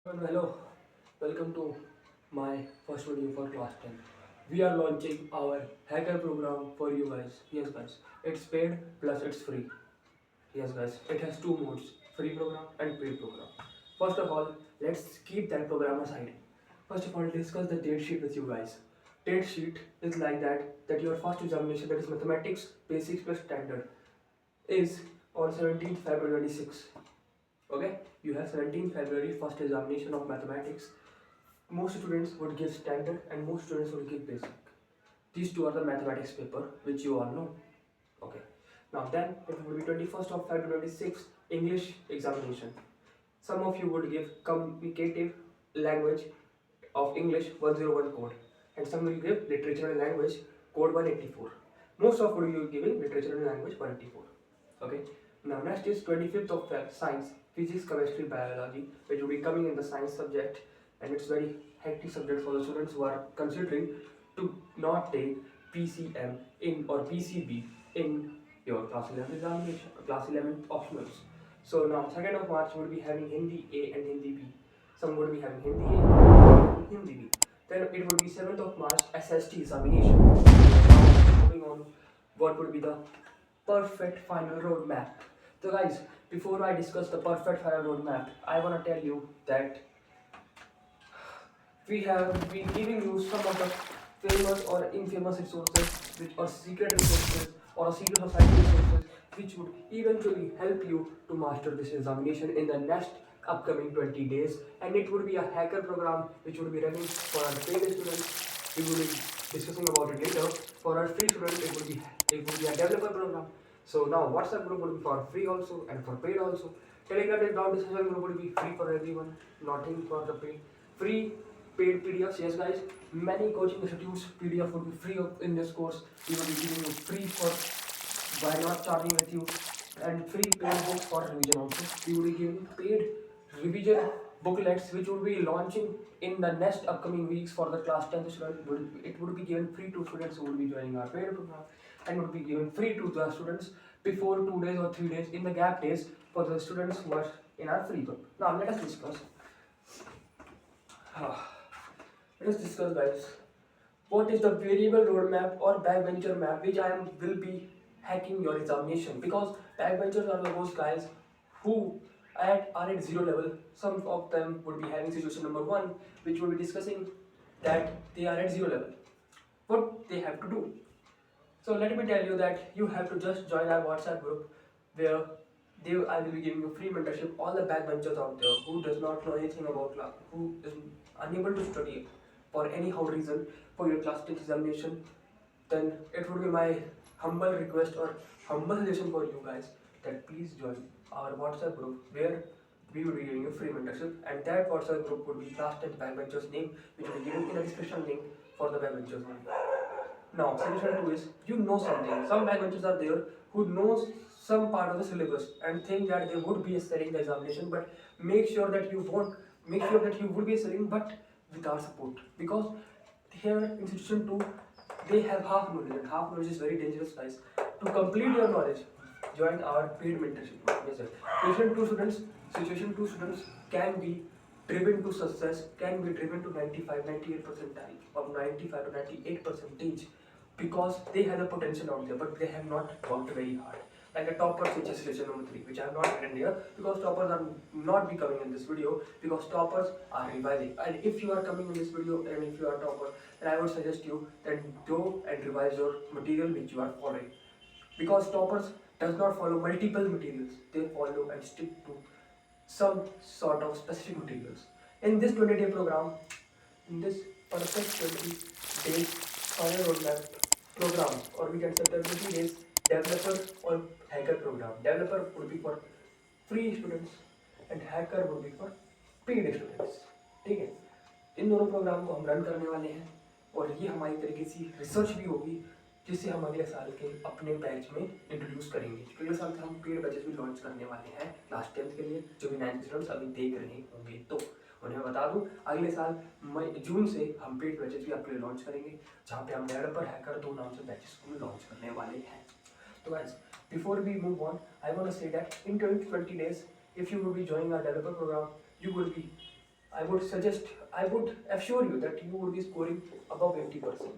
Hello, welcome to my first video for class 10. We are launching our hacker program for you guys. Yes, guys, it's paid plus it's free. Yes, guys, it has two modes, free program and paid program. First of all, let's keep that program aside. First of all, discuss the date sheet with you guys. Date sheet is like that your first examination, that is mathematics basics plus standard, is on 17th February 26. Okay, you have 17th February first examination of mathematics. Most students would give standard and most students would give basic. These two are the mathematics paper which you all know. Okay, now then it would be 21st of February 26 English examination. Some of you would give communicative language of English 101 code, and some will give literature and language code 184. Most of you will giving literature and language 184. Okay, now next is 25th of Feb science, physics, chemistry, biology, which will be coming in the science subject, and it's very hectic subject for the students who are considering to not take PCM in or PCB in your class 11 examination, class 11 optionals. So now 2nd of March would be having Hindi A and Hindi B. Some would be having Hindi A and Hindi B. Then it would be 7th of March SST examination. Now moving on, what would be the perfect final roadmap? So guys, before I discuss the perfect final roadmap, I wanna tell you that we have been giving you some of the famous or infamous resources which are secret resources or a secret society resources which would eventually help you to master this examination in the next upcoming 20 days, and it would be a hacker program which would be running for our paid students. We will be discussing about it later. For our free students it would be a developer program. So now WhatsApp group would be for free also and for paid also. Telegram is now discussion group would be free for everyone, nothing for the paid. Free paid PDFs, yes guys, many coaching institutes PDF would be free in this course. We will be giving you free for by not charging with you, and free paid books for revision also. We will be giving paid revision booklets which will be launching in the next upcoming weeks for the class 10th students. It would be given free to students who will be joining our paid program, and would be given free to the students before 2 days or 3 days in the gap days for the students who are in our free group. Now let us discuss. Let us discuss, guys, what is the variable roadmap or backbencher map which will be hacking your examination, because backbenchers are those guys who are at zero level. Some of them would be having situation number one, which will be discussing that they are at zero level. What they have to do? So let me tell you that you have to just join our WhatsApp group where I will be giving you free mentorship. All the backbenchers out there who does not know anything about class, who is unable to study for any how reason for your class 10 examination, then it would be my humble request or humble suggestion for you guys that please join our WhatsApp group where we will be giving you free mentorship, and that WhatsApp group would be class 10 backbenchers name, which will be given in the description link for the backbenchers name. Now, solution 2 is you know something. Some backbenchers are there who knows some part of the syllabus and think that they would be studying the examination, but make sure that you won't. Make sure that you would be studying, but with our support. Because here in solution 2, they have half knowledge, and half knowledge is very dangerous, guys. To complete your knowledge, join our paid mentorship. Yes, sir. Situation 2 students can be driven to success, can be driven to 95, 98 percentile of 95 to 98 percentage, because they have the potential out there, but they have not worked very hard. Like the toppers, which is situation number 3, which I have not written here because toppers are not be coming in this video, because toppers are revising. And if you are coming in this video and if you are a topper, then I would suggest you that go and revise your material which you are following, because toppers does not follow multiple materials, they follow and stick to some sort of specific materials. In this 20-day program, in this perfect 20 days final roadmap program, or we can say 20 days developer or hacker program. Developer would be for free students and hacker would be for paid students. ठीक है, इन दोनों programme को हम run करने वाले हैं, और ये हमारी तरीके से रिसर्च भी होगी जिससे हम अगले साल के अपने बैच में इंट्रोड्यूस करेंगे. अगले साल से हम पेड बैचेस भी लॉन्च करने वाले हैं क्लास 10 के लिए, जो भी 9th स्टूडेंट्स अभी देख रहे होंगे. तो उन्हें बता दूं, अगले साल मई जून से हम पेड बैचेस भी आपके लिए लॉन्च करेंगे, जहाँ पे हम डेवलपर हैकर 2 नाम से बैचेस को लॉन्च करने वाले हैं. तो guys, before we move on, I want to say that in 20 days, if you will be joining our developer program, you will be I would assure you that you would be scoring above 80%.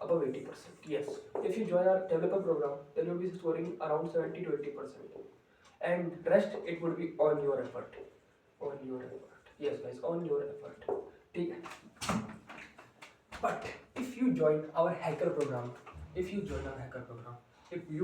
Above 80%. Yes. If you join our developer program, then you'll be scoring around 70 to 80%. And rest it would be on your effort. On your effort. Yes guys, on your effort. ठीक है. But if you join our hacker program, if you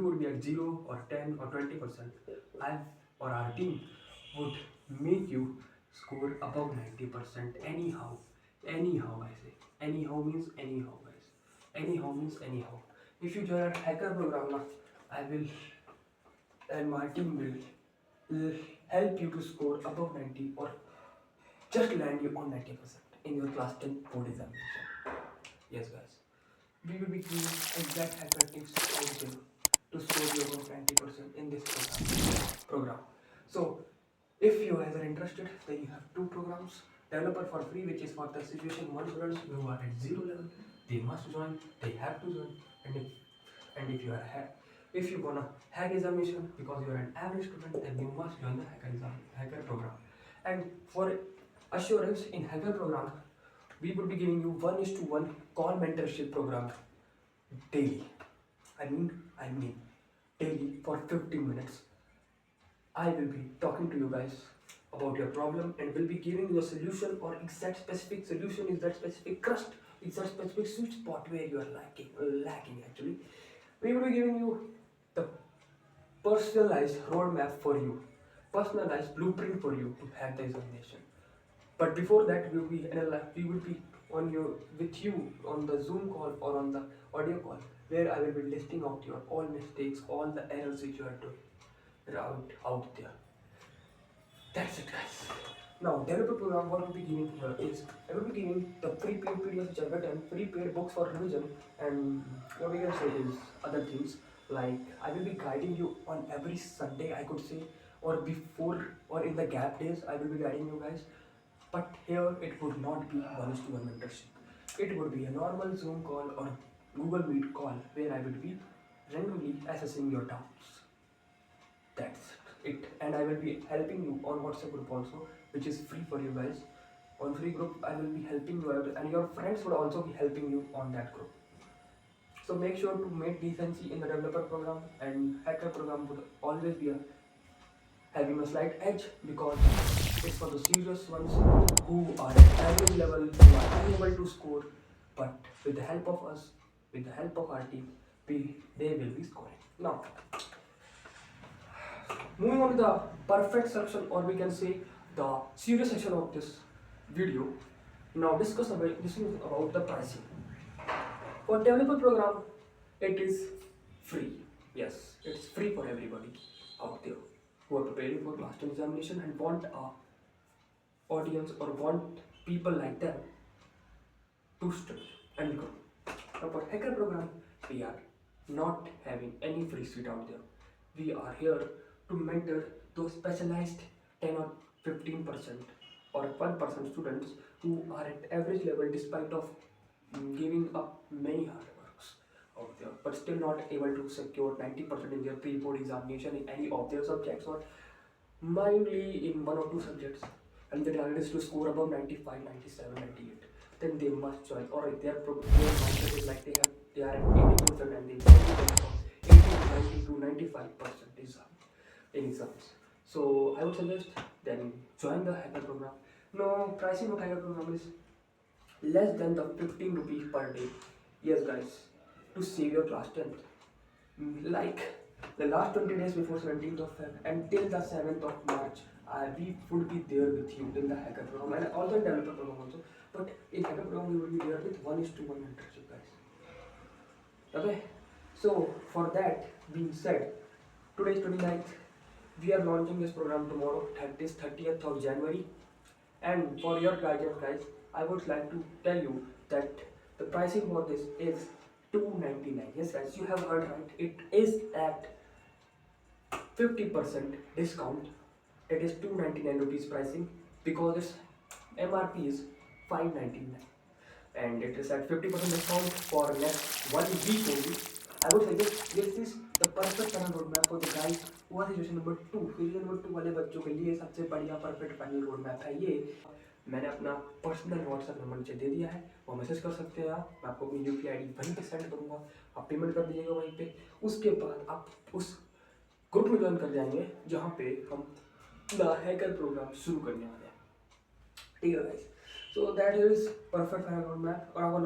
would be at 0 or 10 or 20%, I or our team would make you score above 90% anyhow. Anyhow, I say. Anyhow means anyhow, guys. Anyhow means anyhow. If you join our hacker program, I will and my team will help you to score above 90 or just land you on 90% in your class 10 board examination. Yes, guys. We will be giving exact hacker tips out there to score you above 90% in this program. So, if you guys are interested, then you have two programs. Developer for free, which is for the situation 1 students who are at 0 level. They must join, they have to join. And if you are if you wanna hack examination because you are an average student, then you must join the hacker program. And for assurance in hacker program, we would be giving you 1:1 call mentorship program daily. I mean daily for 15 minutes. I will be talking to you guys about your problem and will be giving you a solution, or exact specific solution is that specific crust, it's that specific sweet spot where you are lacking actually. We will be giving you the personalized roadmap for you, personalized blueprint for you to hack the examination. But before that, we will be on you with you on the Zoom call or on the audio call, where I will be listing out your all mistakes, all the errors which you are doing out there. That's it, guys. Now, developer program, what I will be giving here is I will be giving the free paid PDFs which I written, free paid books for revision, and what we can say is other things like I will be guiding you on every Sunday, I could say, or before or in the gap days, I will be guiding you guys. But here it would not be 1:1 mentorship. It would be a normal Zoom call or Google Meet call where I will be randomly assessing your doubts. That's it. And I will be helping you on WhatsApp group also, which is free for you guys. On free group, I will be helping you out, and your friends would also be helping you on that group. So make sure to make decency in the developer program, and hacker program would always be having a slight edge because it's for the serious ones who are at average level, who are unable to score, but with the help of us, with the help of our team, they will be scoring. Now, moving on to the perfect section, or we can say the serious section of this video. Now this is about the pricing. For developer program, it is free. Yes, it's free for everybody out there who are preparing for class 10 examination and want a audience or want people like them to study and grow. Now for hacker program, we are not having any free seat out there. We are here to mentor those specialized 10 or 15% or 1% students who are at average level despite of giving up many hard works out there, but still not able to secure 90% in their pre-board examination in any of their subjects, or mildly in one or two subjects, and the target is to score above 95, 97, 98. Then they must join, or their mindset is like they are at 80% and they want to 80 to 90 to 95% in exams. So I would suggest then join the hacker program. No, pricing of hacker program is less than the 15 rupees per day. Yes guys, to save your class 10th. Like the last 20 days before 17th of Feb until the 7th of March, we would be there with you in the hacker program and also in developer program also. But in hacker program we will be there with 1:1 mentorship, guys. Okay, so for that being said, today is 29th. We are launching this program tomorrow, this 30th of January. And for your guidance, guys, I would like to tell you that the pricing for this is $299. Yes, guys, you have heard right. It is at 50% discount. It is 299 rupees pricing because its MRP is 599, and it is at 50% discount for next 1 week only. I would suggest this is the perfect channel roadmap for the guys वो है situation number 2। Situation number 2 वाले बच्चों के लिए सबसे बढ़िया perfect final road map है ये। मैंने अपना पर्सनल व्हाट्सएप नंबर नीचे दे दिया है, वो मैसेज कर सकते हैं आप। मैं आपको अपनी UPI ID वहीं पे सेंड करूँगा, आप पेमेंट कर दीजिएगा वहीं पे। उसके बाद आप उस ग्रुप में ज्वाइन कर जाएंगे जहाँ पे हम अपना हैकर प्रोग्राम शुरू करने वाले हैं। ठीक है guys, so that is perfect final road map. और आपको